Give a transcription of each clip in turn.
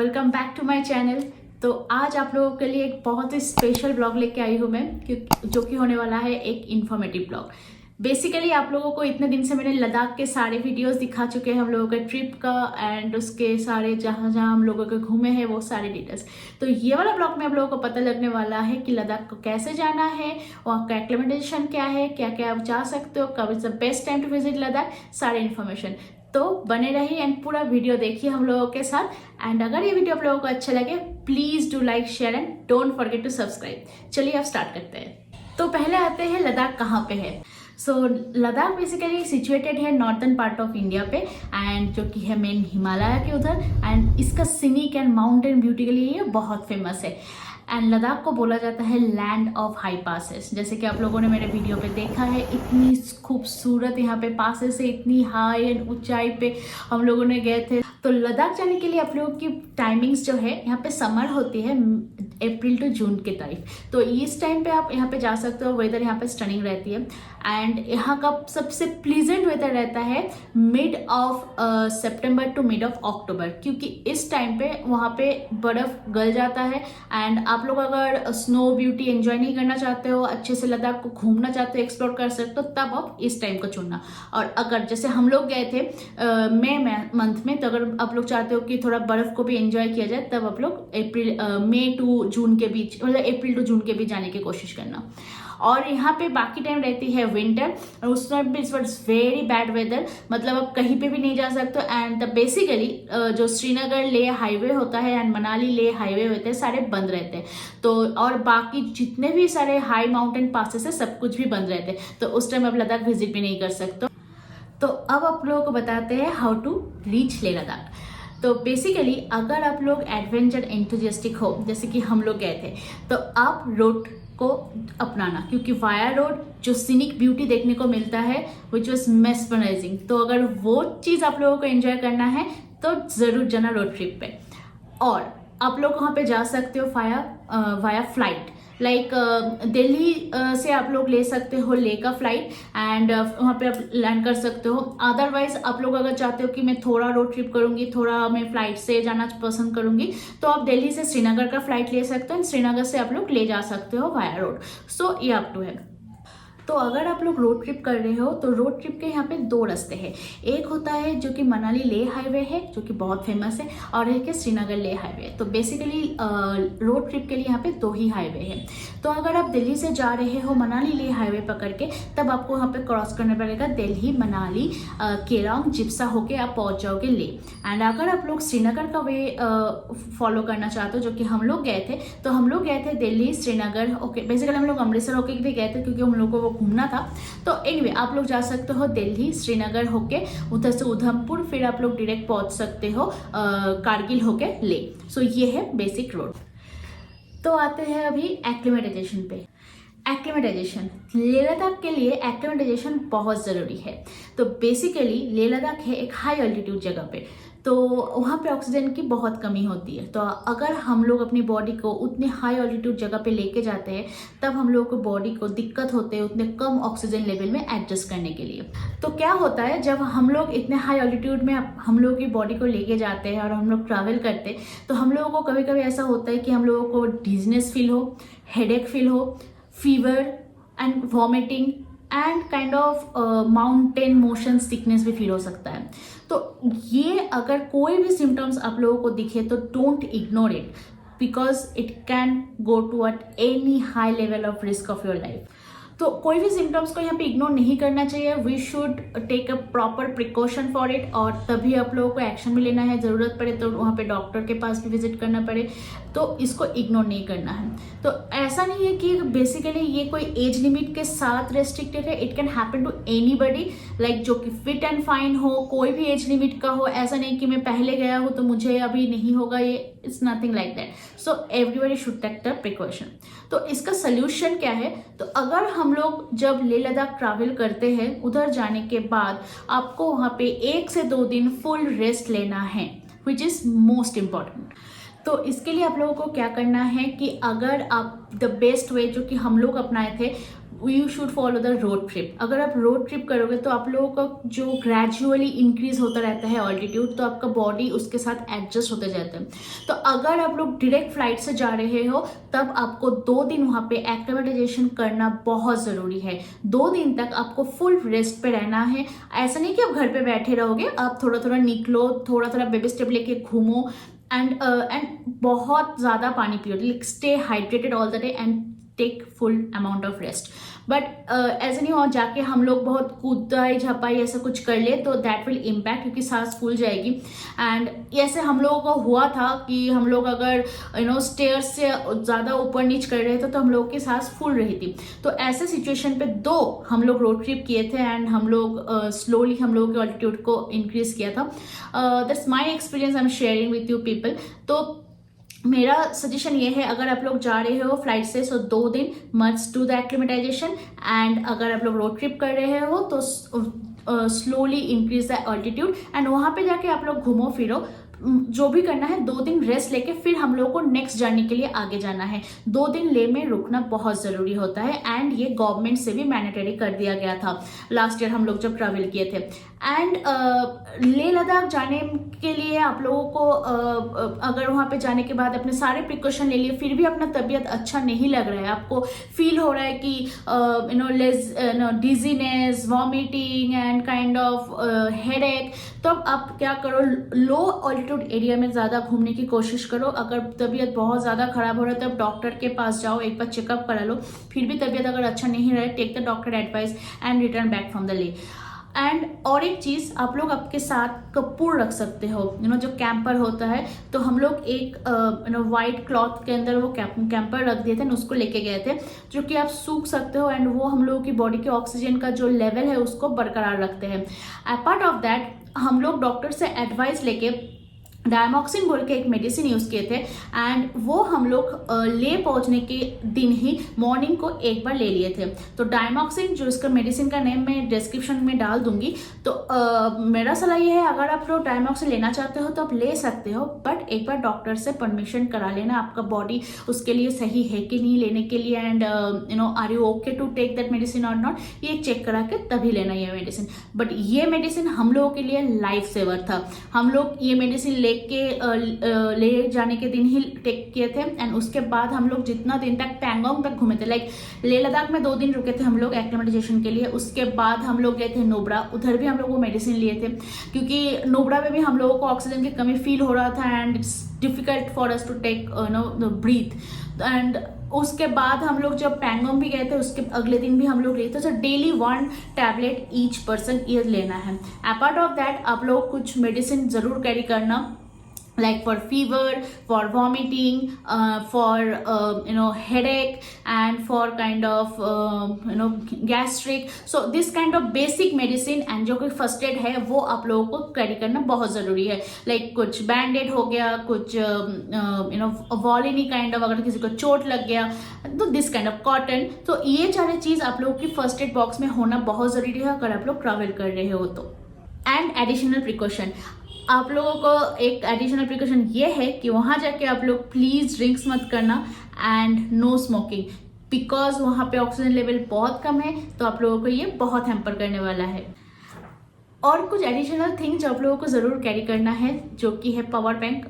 Welcome back to my channel. तो आज आप लोगों के लिए एक बहुत ही स्पेशल ब्लॉग लेके आई हूँ मैं, जो कि होने वाला है एक इन्फॉर्मेटिव ब्लॉग। बेसिकली आप लोगों को इतने दिन से मैंने लद्दाख के सारे वीडियोस दिखा चुके हैं, हम लोगों के ट्रिप का एंड उसके सारे जहाँ जहाँ हम लोगों के घूमे हैं वो सारे डिटेल्स। तो ये वाला ब्लॉग में आप लोगों को पता लगने वाला है कि लद्दाख को कैसे जाना है, वहाँ का एक्लिमेटेशन क्या है, क्या क्या आप जा सकते हो, कब is the best time to visit Ladakh, सारे इन्फॉर्मेशन। तो बने रहिए एंड पूरा वीडियो देखिए हम लोगों के साथ। एंड अगर ये वीडियो आप लोगों को अच्छा लगे please do like share and don't forget to subscribe. चलिए अब स्टार्ट करते हैं। तो पहले आते हैं लद्दाख कहाँ पे है। सो लद्दाख बेसिकली सिचुएटेड है नॉर्थन पार्ट ऑफ इंडिया पे एंड जो कि है मेन हिमालय के उधर। एंड इसका सीनिक एंड माउंटेन ब्यूटी के लिए ये बहुत फेमस है। एंड लद्दाख को बोला जाता है लैंड ऑफ हाई पासेस। जैसे कि आप लोगों ने मेरे वीडियो पे देखा है, इतनी खूबसूरत यहाँ पे पासेस है, इतनी हाई एंड ऊंचाई पे हम लोगों ने गए थे। तो लद्दाख जाने के लिए आप लोगों की टाइमिंग्स जो है, यहाँ पे समर होती है अप्रैल टू जून के तारीफ। तो इस टाइम पे आप यहाँ पे जा सकते हो। वेदर यहाँ पे स्टनिंग रहती है एंड यहाँ का सबसे प्लीजेंट वेदर रहता है mid of September to mid of October, क्योंकि इस टाइम पे वहाँ पे बर्फ गल जाता है। एंड आप लोग अगर स्नो ब्यूटी एंजॉय नहीं करना चाहते हो, अच्छे से लद्दाख को घूमना चाहते हो, एक्सप्लोर कर सकते हो, तब आप इस टाइम को चुनना। और अगर जैसे हम लोग गए थे मई मंथ में, तो अगर आप लोग चाहते हो कि थोड़ा बर्फ को भी एंजॉय किया जाए, तब आप लोग मई टू जून के बीच, मतलब अप्रैल टू जून के बीच जाने की कोशिश करना। और यहाँ पे बाकी टाइम रहती है विंटर, और उस टाइम पे इट्स वेरी बैड वेदर, मतलब आप कहीं पे भी नहीं जा सकते। एंड बेसिकली जो श्रीनगर ले हाईवे होता है एंड मनाली ले हाईवे होते हैं, सारे बंद रहते हैं। तो और बाकी जितने भी सारे हाई माउंटेन पासेस है, सब कुछ भी बंद रहते हैं। तो उस टाइम आप लद्दाख विजिट भी नहीं कर सकते। तो अब आप लोगों को बताते हैं how to reach Leh Ladakh. तो बेसिकली अगर आप लोग एडवेंचर एंथुजियास्टिक हो, जैसे कि हम लोग गए थे, तो आप रोड को अपनाना, क्योंकि वाया रोड जो सीनिक ब्यूटी देखने को मिलता है विच वॉज मेस्मराइजिंग। तो अगर वो चीज़ आप लोगों को एंजॉय करना है तो ज़रूर जाना रोड ट्रिप पे। और आप लोग वहाँ पे जा सकते हो वाया फ्लाइट, लाइक दिल्ली से आप लोग ले सकते हो ले का फ्लाइट एंड वहाँ पे आप लैंड कर सकते हो। अदरवाइज आप लोग अगर चाहते हो कि मैं थोड़ा रोड ट्रिप करूँगी, थोड़ा मैं फ्लाइट से जाना पसंद करूँगी, तो आप दिल्ली से श्रीनगर का फ्लाइट ले सकते हो। श्रीनगर से आप लोग ले जा सकते हो वाया रोड। सो ये अप टू है। तो अगर आप लोग रोड ट्रिप कर रहे हो तो रोड ट्रिप के यहाँ पे दो रास्ते हैं। एक होता है जो कि मनाली ले हाईवे है, जो कि बहुत फेमस है, और एक है श्रीनगर ले हाईवे। तो बेसिकली रोड ट्रिप के लिए यहाँ पे दो ही हाईवे है। तो अगर आप दिल्ली से जा रहे हो मनाली ले हाईवे पकड़ के, तब आपको यहाँ पे क्रॉस करना पड़ेगा दिल्ली मनाली केलांग जिप्सा होके आप पहुँच जाओगे ले। एंड अगर आप लोग श्रीनगर का वे फॉलो करना चाहते हो, जो कि हम लोग गए थे, तो हम लोग गए थे दिल्ली श्रीनगर। ओके, बेसिकली हम लोग अमृतसर होके भी गए थे, क्योंकि हम लोग को घूमना था। तो एनीवे आप लोग जा सकते हो दिल्ली श्रीनगर होके, उधर से उधमपुर, फिर आप लोग डायरेक्ट पहुंच सकते हो कारगिल होके ले। सो ये है बेसिक रोड। तो आते हैं अभी एक्लिमेटाइजेशन पे। एक्लिमेटाइजेशन लेह लद्दाख के लिए एक्लिमेटाइजेशन बहुत ज़रूरी है। तो बेसिकली लेह लद्दाख है एक हाई ऑल्टीट्यूड जगह पे, तो वहाँ पे ऑक्सीजन की बहुत कमी होती है। तो अगर हम लोग अपनी बॉडी को उतने हाई ऑल्टीट्यूड जगह पे लेके जाते हैं, तब हम लोग को बॉडी को दिक्कत होते हैं उतने कम ऑक्सीजन लेवल में एडजस्ट करने के लिए। तो क्या होता है, जब हम लोग इतने हाई ऑल्टीट्यूड में हम लोग की बॉडी को लेके जाते हैं और हम लोग ट्रैवल करते हैं, तो हम लोगों को कभी कभी ऐसा होता है कि हम लोगों को डिजनेस फील हो, हेडेक फील हो, fever and vomiting and kind of mountain motion sickness भी फील हो सकता है। तो ये अगर कोई भी सिम्टम्स आप लोगों को दिखे तो don't ignore it, because it can go to at any high level of risk of your life. तो कोई भी सिम्टम्स को यहाँ पे इग्नोर नहीं करना चाहिए। We should take a proper precaution for it, और तभी आप लोगों को एक्शन भी लेना है। ज़रूरत पड़े तो वहाँ पे डॉक्टर के पास भी विजिट करना पड़े, तो इसको इग्नोर नहीं करना है। तो ऐसा नहीं है कि बेसिकली ये कोई एज लिमिट के साथ रेस्ट्रिक्टेड है। It can happen to anybody, like जो कि फिट एंड फाइन हो, कोई भी एज लिमिट का हो। ऐसा नहीं कि मैं पहले गया हूँ तो मुझे अभी नहीं होगा, ये it's nothing like that. So everybody should take the precaution. तो इसका सोल्यूशन क्या है? तो अगर हम लोग जब लेह लद्दाख ट्रैवल करते हैं, उधर जाने के बाद आपको वहाँ पे 1 से 2 दिन फुल रेस्ट लेना है, विच इज़ मोस्ट इम्पॉर्टेंट। तो इसके लिए आप लोगों को क्या करना है कि अगर आप द बेस्ट वे जो कि हम लोग अपनाए थे, you should follow the road trip. अगर आप रोड ट्रिप करोगे तो आप लोगों का जो ग्रेजुअली इंक्रीज होता रहता है ऑल्टीट्यूड, तो आपका बॉडी उसके साथ एडजस्ट होते जाता है। तो अगर आप लोग डायरेक्ट फ्लाइट से जा रहे हो तब आपको 2 दिन वहाँ पे एक्लिमेटाइजेशन करना बहुत ज़रूरी है। 2 दिन तक आपको फुल रेस्ट पे रहना है। ऐसा नहीं कि आप घर पे बैठे रहोगे, आप थोड़ा थोड़ा निकलो, थोड़ा थोड़ा बेबी स्टेप लेके घूमो एंड बहुत ज़्यादा पानी पियो, like stay hydrated all the day and take full amount of rest. But ऐसा नहीं हो जाके हम लोग बहुत कूदाई झपाई ऐसा कुछ कर ले तो दैट विल इम्पैक्ट, क्योंकि सांस फूल जाएगी। एंड ऐसे हम लोगों को हुआ था कि हम लोग अगर स्टेयर्स से ज़्यादा ऊपर नीच कर रहे थे तो हम लोगों की सांस फूल रही थी। तो ऐसे सिचुएशन पे 2 हम लोग रोड ट्रिप किए थे एंड हम लोग स्लोली हम लोगों के ऑल्टीट्यूड को इंक्रीज किया था। That's my experience I am sharing with you people. तो मेरा सजेशन ये है, अगर आप लोग जा रहे हो फ्लाइट से सो 2 दिन must do the acclimatisation. And अगर आप लोग रोड ट्रिप कर रहे हो तो slowly increase the altitude and वहाँ पे जाके आप लोग घूमो फिरो, जो भी करना है। 2 दिन रेस्ट लेके फिर हम लोग को नेक्स्ट जर्नी के लिए आगे जाना है। 2 दिन ले में रुकना बहुत ज़रूरी होता है एंड ये गवर्नमेंट से भी मैंडेटरी कर दिया गया था लास्ट ईयर हम लोग जब ट्रैवल किए थे। एंड लेह लद्दाख जाने के लिए आप लोगों को अगर वहाँ पे जाने के बाद अपने सारे प्रिकॉशन ले लिए फिर भी अपना तबीयत अच्छा नहीं लग रहा है, आपको फील हो रहा है कि dizziness, vomiting and kind of headache, तो आप क्या करो, लो ऑल्टीट्यूड एरिया में ज़्यादा घूमने की कोशिश करो। अगर तबीयत बहुत ज़्यादा खराब हो रहा है तब डॉक्टर के पास जाओ, एक बार चेकअप करा लो। फिर भी तबीयत अगर अच्छा नहीं रहे, take the doctor advice and return back from the Leh. And और एक चीज़, आप लोग आपके साथ कपूर रख सकते हो। जो कैंपर होता है, तो हम लोग एक वाइट क्लॉथ के अंदर वो कैंपर रख दिए थे ना, उसको लेके गए थे, जो कि आप सूख सकते हो एंड वो हम लोगों की बॉडी के ऑक्सीजन का जो लेवल है उसको बरकरार रखते हैं। अपार्ट ऑफ दैट हम लोग डॉक्टर से एडवाइस लेके डायमॉक्सिन बोल के एक मेडिसिन यूज़ किए थे एंड वो हम लोग ले पहुंचने के दिन ही मॉर्निंग को एक बार ले लिए थे। तो डायमॉक्सिन, जो इसका मेडिसिन का नेम मैं डिस्क्रिप्शन में डाल दूंगी। तो मेरा सलाह ये है, अगर आप लोग डायमॉक्सिन लेना चाहते हो तो आप ले सकते हो, बट एक बार डॉक्टर से परमिशन करा लेना, आपका बॉडी उसके लिए सही है कि नहीं लेने के लिए and are you okay to take that medicine or not, ये चेक करा के तभी लेना ये मेडिसिन। बट ये मेडिसिन हम लोगों के लिए लाइफ सेवर था। हम लोग ये मेडिसिन ले जाने के दिन ही टेक किए थे एंड उसके बाद हम लोग जितना दिन तक पैंगोंग तक घूमे थे, लाइक लेह लद्दाख में 2 दिन रुके थे हम लोग एक्लिमेटाइजेशन के लिए। उसके बाद हम लोग गए थे नुब्रा, उधर भी हम लोग वो मेडिसिन लिए थे क्योंकि नुब्रा में भी हम लोगों को ऑक्सीजन की कमी फील हो रहा था and it's difficult for us to take breath. And उसके बाद हम लोग जब पैंगोंग भी गए थे उसके अगले दिन भी हम लोग लिए थे। तो डेली 1 टैबलेट ईच पर्सन ये लेना है। अपार्ट ऑफ दैट आप लोग कुछ मेडिसिन जरूर कैरी करना, like for fever, for vomiting, for headache and for kind of gastric, so this kind of basic medicine and जो कोई फर्स्ट एड है वो आप लोगों को कैरी करना बहुत ज़रूरी है। लाइक कुछ बैंडेड हो गया, कुछ वॉलिनी काइंड ऑफ, अगर किसी को चोट लग गया तो दिस काइंड ऑफ कॉटन। तो ये सारी चीज़ आप लोगों की फर्स्ट एड बॉक्स में होना बहुत ज़रूरी है अगर आप लोग ट्रैवल कर रहे हो तो। एंड एडिशनल प्रिकॉशन, आप लोगों को एक एडिशनल प्रिकॉशन ये है कि वहाँ जाके आप लोग प्लीज़ ड्रिंक्स मत करना एंड नो स्मोकिंग, बिकॉज वहाँ पे ऑक्सीजन लेवल बहुत कम है। तो आप लोगों को ये बहुत हैम्पर करने वाला है। और कुछ एडिशनल थिंग जो आप लोगों को ज़रूर कैरी करना है, जो कि है power bank,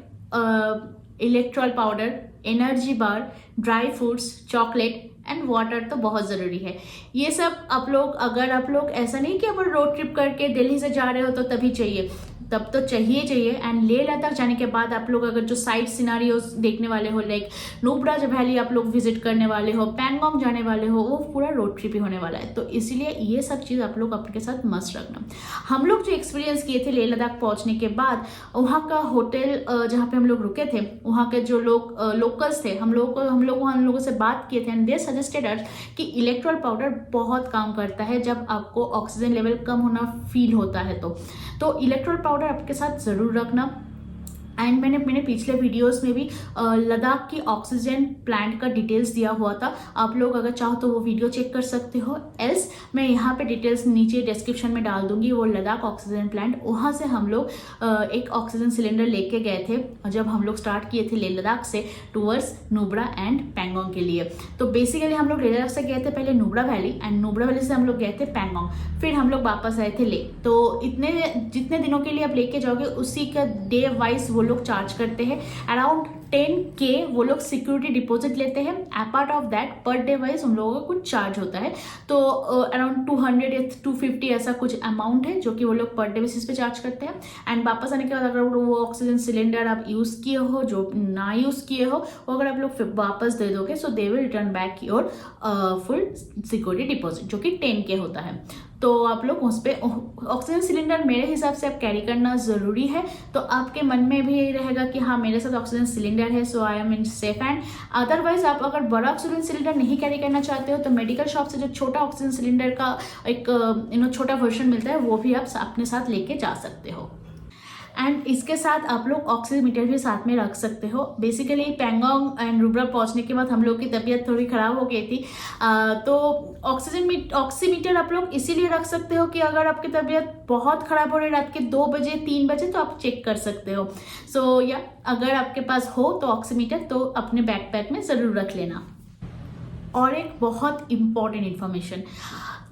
Electral powder, energy bar, dry fruits, chocolate and water तो बहुत ज़रूरी है। ये सब आप लोग, अगर आप लोग ऐसा नहीं कि आप रोड ट्रिप करके दिल्ली से जा रहे हो तो तभी चाहिए, तब तो चाहिए। एंड लेह लद्दाख जाने के बाद आप लोग अगर जो साइड सिनारियोज देखने वाले हो, लाइक नुब्रा वैली आप लोग विजिट करने वाले हो, पैंगोंग जाने वाले हो, वो पूरा रोड ट्रिप ही होने वाला है। तो इसीलिए ये सब चीज़ आप लोग अपने साथ मस्ट रखना। हम लोग जो एक्सपीरियंस किए थे लेह लद्दाख पहुँचने के बाद, वहाँ का होटल जहाँ पे हम लोग रुके थे, वहाँ के जो लोग लोकल्स थे, हम लोग वहाँ लोगों से बात किए थे एंड दे सजेस्टेड अस कि इलेक्ट्रॉल पाउडर बहुत काम करता है जब आपको ऑक्सीजन लेवल कम होना फील होता है। तो इलेक्ट्रॉल पाउडर आपके साथ ज़रूर रखना। एंड मैंने मेरे पिछले वीडियोस में भी लद्दाख की ऑक्सीजन प्लांट का डिटेल्स दिया हुआ था। आप लोग अगर चाहो तो वो वीडियो चेक कर सकते हो, एल्स मैं यहाँ पे डिटेल्स नीचे डिस्क्रिप्शन में डाल दूंगी। वो लद्दाख ऑक्सीजन प्लांट, वहाँ से हम लोग एक ऑक्सीजन सिलेंडर लेके गए थे जब हम लोग स्टार्ट किए थे लेह लद्दाख से टूवर्ड्स नुब्रा एंड पैंगोंग के लिए। तो बेसिकली हम लोग लेह लद्दाख से गए थे पहले Nubra valley, and Nubra valley से हम लोग गए थे पैंगोंग, फिर हम लोग वापस आए थे लेह। तो जितने दिनों के लिए आप लेके जाओगे उसी का डे वाइज वो लोग चार्ज करते हैं। अराउंड 10K वो लोग सिक्योरिटी डिपॉजिट लेते हैं। Apart of that per day wise उन लोगों का कुछ चार्ज होता है, तो अराउंड 200 या 250 ऐसा कुछ अमाउंट है जो कि वो लोग पर डे बेसिस पे चार्ज करते हैं। एंड वापस आने के बाद अगर वो ऑक्सीजन सिलेंडर आप यूज़ किए हो, जो ना यूज़ किए हो, वो अगर आप लोग वापस दे दोगे so they will return back your full security deposit, जो कि 10K होता है। तो आप लोग उस पर ऑक्सीजन सिलेंडर मेरे हिसाब से आप कैरी करना ज़रूरी है। तो आपके मन में भी यही रहेगा कि हाँ मेरे साथ ऑक्सीजन सिलेंडर है, so I am in safe hand. Otherwise आप अगर बड़ा ऑक्सीजन सिलेंडर नहीं कैरी करना चाहते हो तो मेडिकल शॉप से जो छोटा ऑक्सीजन सिलेंडर का एक छोटा वर्जन मिलता है वो भी आप अपने साथ लेके जा सकते हो। एंड इसके साथ आप लोग ऑक्सीमीटर भी साथ में रख सकते हो। बेसिकली पैंगोंग एंड नुब्रा पहुंचने के बाद हम लोग की तबीयत थोड़ी ख़राब हो गई थी, तो ऑक्सीमीटर आप लोग इसीलिए रख सकते हो कि अगर आपकी तबीयत बहुत ख़राब हो रही है रात के 2 बजे 3 बजे तो आप चेक कर सकते हो। सो या अगर आपके पास हो तो ऑक्सीमीटर तो अपने बैकपैक में ज़रूर रख लेना। और एक बहुत इम्पॉर्टेंट इन्फॉर्मेशन,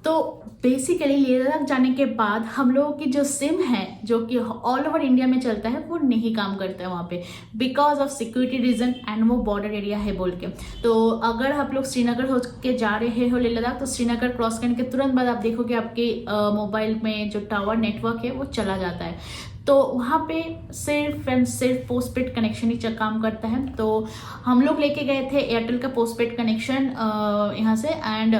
तो बेसिकली लेह लद्दाख जाने के बाद हम लोगों की जो सिम है जो कि ऑल ओवर इंडिया में चलता है वो नहीं काम करता है वहाँ पे, because of security reason and वो बॉर्डर एरिया है बोल के। तो अगर आप लोग श्रीनगर हो के जा रहे हो लेह लद्दाख, तो श्रीनगर क्रॉस करने के तुरंत बाद आप देखोगे आपके मोबाइल में जो टावर नेटवर्क है वो चला जाता है। तो वहाँ पे सिर्फ एंड सिर्फ पोस्टपेड कनेक्शन ही काम करता है। तो हम लोग लेके गए थे एयरटेल का पोस्टपेड कनेक्शन यहाँ से, एंड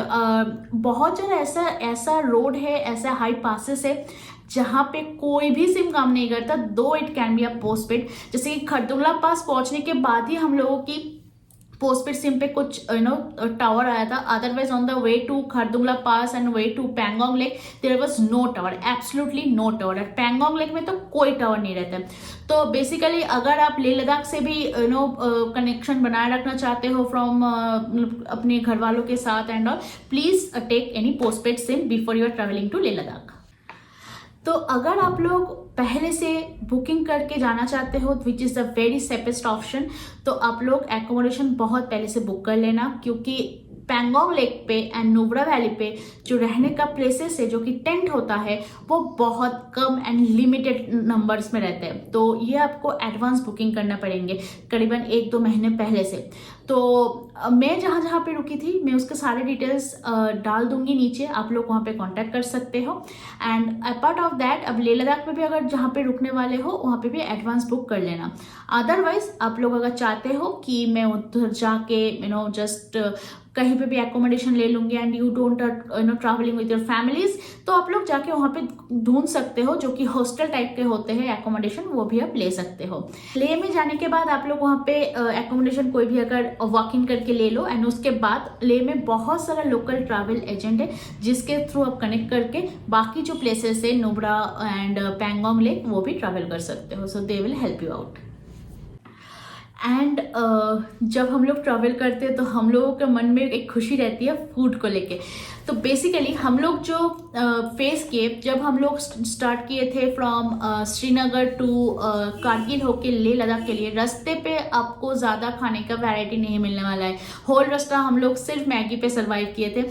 बहुत ज़्यादा ऐसा रोड है, ऐसा हाई पासेस है जहाँ पे कोई भी सिम काम नहीं करता, दो it can be a postpaid. जैसे कि खरदुंगला पास पहुँचने के बाद ही हम लोगों की पोस्टपेड सिम पे कुछ टावर आया था, otherwise on the way to Khardungla pass and way to Pangong lake there was no tower, absolutely no tower. Pangong lake में तो कोई टावर नहीं रहता। तो बेसिकली अगर आप लेह लद्दाख से भी कनेक्शन बनाए रखना चाहते हो फ्रॉम अपने घर वालों के साथ and all, please take any postpaid SIM before you are travelling to Leh Ladakh. तो अगर आप लोग पहले से बुकिंग करके जाना चाहते हो which is the very safest option, तो आप लोग एकोमोडेशन बहुत पहले से बुक कर लेना, क्योंकि पैंगोंग लेक पे एंड नुब्रा वैली पे जो रहने का प्लेसेस है जो कि टेंट होता है वो बहुत कम एंड लिमिटेड नंबर्स में रहते हैं। तो ये आपको एडवांस बुकिंग करना पड़ेंगे करीबन 1-2 महीने पहले से। तो मैं जहाँ जहाँ पे रुकी थी मैं उसके सारे डिटेल्स डाल दूंगी नीचे, आप लोग वहाँ पे कांटेक्ट कर सकते हो। एंड अपार्ट ऑफ दैट अब लेह लद्दाख में भी अगर जहाँ पे रुकने वाले हो वहाँ पे भी एडवांस बुक कर लेना। अदरवाइज आप लोग अगर चाहते हो कि मैं उधर जाके जस्ट कहीं पे भी एकोमोडेशन ले लूंगी and you don't travelling with your families, तो आप लोग जाके वहाँ पे ढूंढ सकते हो जो कि हॉस्टल टाइप के होते हैं एकोमोडेशन, वो भी आप ले सकते हो। लेह में जाने के बाद आप लोग वहाँ पे एकोमोडेशन कोई भी अगर वॉक इन करके ले लो, एंड उसके बाद लेह में बहुत सारा लोकल ट्रैवल एजेंट है जिसके थ्रू आप कनेक्ट करके बाकी जो प्लेसेस है नुब्रा एंड पैंगोंग लेक वो भी ट्रैवल कर सकते हो। So they will help you out. And जब हम लोग ट्रैवल करते हैं तो हम लोगों के मन में एक खुशी रहती है फूड को लेके। तो बेसिकली हम लोग जो फेस किए जब हम लोग स्टार्ट किए थे फ्रॉम श्रीनगर टू कारगिल होके लेह लद्दाख के लिए, रास्ते पे आपको ज़्यादा खाने का वैरायटी नहीं मिलने वाला है। होल रास्ता हम लोग सिर्फ मैगी पे सर्वाइव किए थे,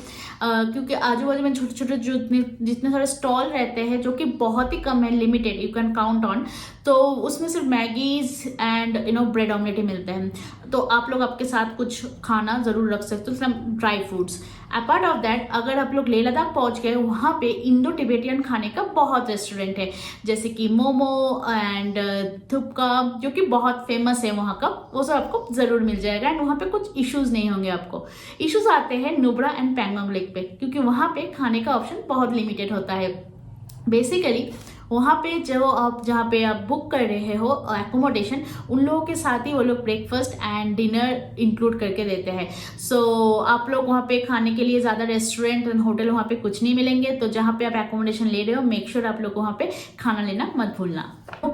क्योंकि आजू बाजू में छोटे छोटे जितने सारे स्टॉल रहते हैं जो कि बहुत ही कम है, limited, you can count on, तो उसमें सिर्फ मैगीज एंड ब्रेड ऑमलेट ही मिलते हैं। तो आप लोग आपके साथ कुछ खाना ज़रूर रख सकते हो, dry fruits. Apart of that अगर आप लोग लेह लद्दाख पहुँच गए, वहाँ पे इंडो टिबेटियन खाने का बहुत रेस्टोरेंट है, जैसे कि मोमो एंड थुपका जो कि बहुत फेमस है वहाँ का, वो सब आपको ज़रूर मिल जाएगा। एंड वहाँ पे कुछ इश्यूज़ नहीं होंगे आपको। इश्यूज़ आते हैं नुब्रा एंड पैंगोंग लेक पे, क्योंकि वहाँ पे खाने का ऑप्शन बहुत लिमिटेड होता है। बेसिकली वहाँ पे जो आप जहाँ पे आप बुक कर रहे हो एकोमोडेशन, उन लोगों के साथ ही वो लोग ब्रेकफास्ट एंड डिनर इंक्लूड करके देते हैं। सो आप लोग वहाँ पे खाने के लिए ज़्यादा रेस्टोरेंट एंड होटल वहाँ पे कुछ नहीं मिलेंगे। तो जहाँ पे आप एकोमोडेशन ले रहे हो, मेक श्योर आप लोग वहाँ पे खाना लेना मत भूलना।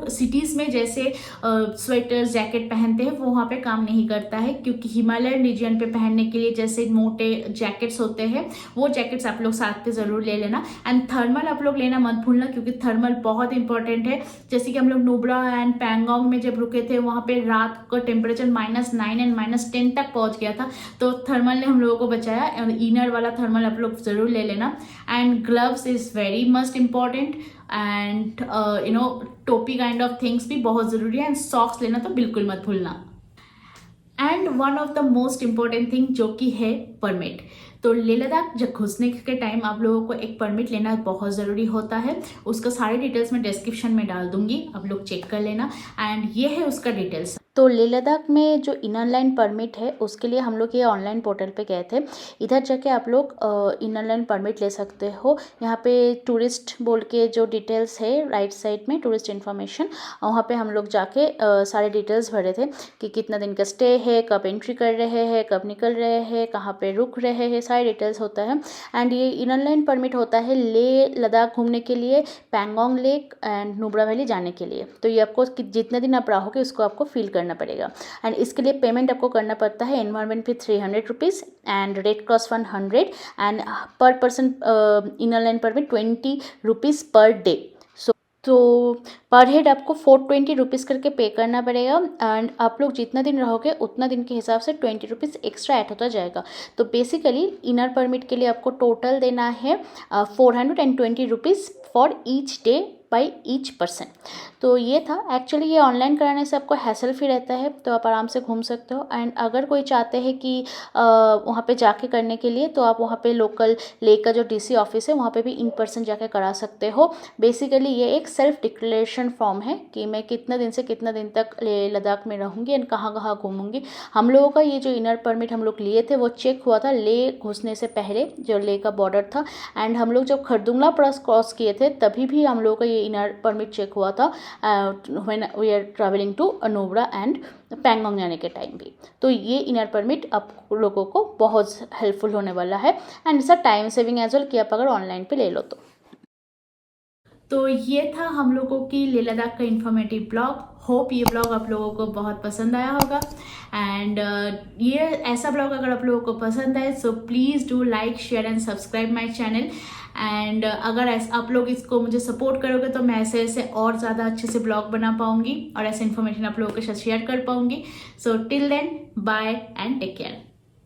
सिटीज़ में जैसे स्वेटर जैकेट पहनते हैं वो वहाँ पे काम नहीं करता है, क्योंकि हिमालयन रीजन पे पहनने के लिए जैसे मोटे जैकेट्स होते हैं वो जैकेट्स आप लोग साथ पे ज़रूर ले लेना। एंड थर्मल आप लोग लेना मत भूलना, क्योंकि थर्मल बहुत इंपॉर्टेंट है। जैसे कि हम लोग नुब्रा एंड पैंगोंग में जब रुके थे वहाँ पे रात का टेम्परेचर -9 एंड -10 तक पहुँच गया था, तो थर्मल ने हम लोगों को बचाया। इनर वाला थर्मल आप लोग ज़रूर ले लेना। And gloves is very must important, and टोपी काइंड ऑफ थिंग्स भी बहुत ज़रूरी है। एंड सॉक्स लेना तो बिल्कुल मत भूलना। And one of the most important thing जो कि है परमिट। तो लेह लद्दाख जब घुसने के टाइम आप लोगों को एक परमिट लेना बहुत ज़रूरी होता है। उसका सारी डिटेल्स मैं डिस्क्रिप्शन में डाल दूंगी, आप लोग चेक कर लेना। एंड ये है उसका डिटेल्स। तो लेह लद्दाख में जो इनर लाइन परमिट है उसके लिए हम लोग ये ऑनलाइन पोर्टल पे गए थे। इधर जाके आप लोग इनर लाइन परमिट ले सकते हो। यहाँ पे टूरिस्ट बोल के जो डिटेल्स है राइट साइड में, टूरिस्ट इन्फॉर्मेशन, वहाँ पे हम लोग जाके सारे डिटेल्स भरे थे कि कितना दिन का स्टे है, कब एंट्री कर रहे हैं, कब निकल रहे हैं, कहाँ पे रुक रहे हैं, सारे डिटेल्स होता है। एंड ये इनर लाइन परमिट होता है लेह लद्दाख घूमने के लिए, Pangong lake and Nubra valley जाने के लिए। तो ये आपको जितने दिन आप रहोगे उसको आपको फिल करना पड़ेगा। एंड इसके लिए पेमेंट आपको करना पड़ता है environment fee 300 rupees and red cross fund 100 and per person inner line permit 20 rupees per day. तो पर हेड आपको 420 रुपीज़ करके पे करना पड़ेगा। एंड आप लोग जितना दिन रहोगे उतना दिन के हिसाब से 20 रुपीज़ एक्स्ट्रा ऐड होता जाएगा। तो बेसिकली इनर परमिट के लिए आपको टोटल देना है 420 rupees for each day by each person. तो ये था। एक्चुअली ये ऑनलाइन कराने से आपको हैसल फ्री रहता है, तो आप आराम से घूम सकते हो। एंड अगर कोई चाहते हैं कि वहाँ पे जाके करने के लिए, तो आप वहाँ पे लोकल लेक का जो डीसी ऑफिस है वहाँ पे भी इन पर्सन जाके करा सकते हो। बेसिकली ये एक सेल्फ डिक्लेरेशन फॉर्म है कि मैं कितना दिन से कितना दिन तक लेह लद्दाख में रहूँगी एंड कहाँ कहाँ घूमूंगी। हम लोगों का ये जो इनर परमिट हम लोग लिए थे वो चेक हुआ था लेह घुसने से पहले, जो लेह का बॉर्डर था। एंड हम लोग जब खरदुंगला पास क्रॉस किए थे तभी भी हम लोगों का ये इनर परमिट चेक हुआ था when we are travelling to Nubra and Pangong जाने के टाइम भी। तो ये इनर परमिट आप लोगों को बहुत हेल्पफुल होने वाला है। And it's a time saving as well कि आप अगर ऑनलाइन पे ले लो तो ये था हम लोगों की लेह लद्दाख का इन्फॉर्मेटिव ब्लॉग। होप ये ब्लॉग आप लोगों को बहुत पसंद आया होगा। एंड ये ऐसा ब्लॉग अगर आप लोगों को पसंद आए so please do like share and subscribe my channel. And अगर आप लोग इसको मुझे सपोर्ट करोगे तो मैं ऐसे ऐसे और ज़्यादा अच्छे से ब्लॉग बना पाऊँगी और ऐसे इन्फॉर्मेशन आप लोगों के साथ शेयर कर पाऊँगी। So till then bye and take care.